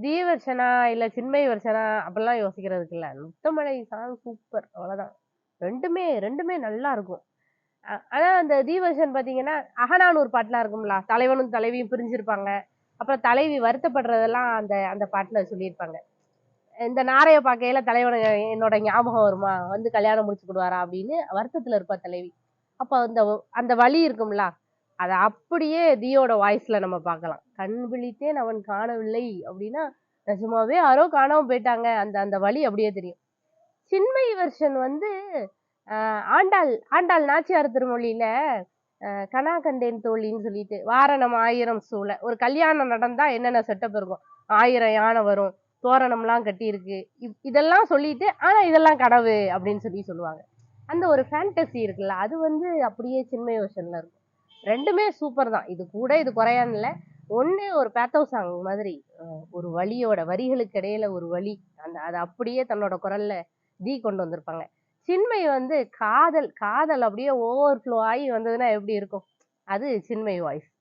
தி வெர்ஷனா இல்ல சின்மயி வெர்ஷனா அப்படிலாம் யோசிக்கிறதுக்கு இல்ல. முத்தமழை சாங் சூப்பர் அவ்வளவுதான். 2மே நல்லா இருக்கும். ஆனா அந்த தி வெர்ஷன் பாத்தீங்கன்னா, அகநானூறு பாட்டுலாம் இருக்கும்ல. தலைவனும் தலைவியும் பிரிஞ்சிருப்பாங்க. அப்புறம் தலைவி வருத்தப்படுறதெல்லாம் அந்த அந்த பாட்டுல சொல்லியிருப்பாங்க. இந்த நாரைய பாக்கையில தலைவன என்னோட ஞாபகம் வருமா? வந்து கல்யாணம் முடிச்சு குடுவாரா? அப்படின்னு வருத்தத்துல இருப்பா தலைவி. அப்ப அந்த அந்த வலி இருக்கும்ல, அத அப்படியே தியோட வாய்ஸ்ல நம்ம பார்க்கலாம். "கண் விழித்தேன் அவன் காணவில்லை" அப்படின்னா, நிஜமாவே யாரோ காணாம போயிட்டாங்க. அந்த அந்த வலி அப்படியே தெரியும். சின்மயி வெர்ஷன் வந்து அ ஆண்டாள் ஆண்டாள் நாச்சியார் திருமொழியில கனா கண்டேன் தோழின்னு சொல்லிட்டு, "வாரணம் 1000 சூழ" ஒரு கல்யாணம் நடந்தா என்னென்ன செட்டப் இருக்கும். 1000 யானை வரும். தோரணம்லாம் கட்டியிருக்கு. இதெல்லாம் சொல்லிட்டு, ஆனா இதெல்லாம் கனவு அப்படின்னு சொல்லுவாங்க. அந்த ஒரு ஃபேண்டஸி இருக்குல்ல, அது வந்து அப்படியே சின்மயி வெர்ஷன்ல இருக்கும். 2மே சூப்பர் தான். இது கூட இது குறையான்னு இல்ல. ஒண்ணு ஒரு பேத்தோ சாங் மாதிரி. அ ஒரு வலியோட வரிகளுக்கு இடையில ஒரு வலி. அந்த அத அப்படியே தன்னோட குரல்ல கொண்டு வந்திருப்பாங்க. சின்மயி வந்து காதல் காதல் அப்படியே ஓவர் ஃப்ளோ ஆயி வந்ததுன்னா எப்படி இருக்கும்? அது சின்மயி வாய்ஸ்.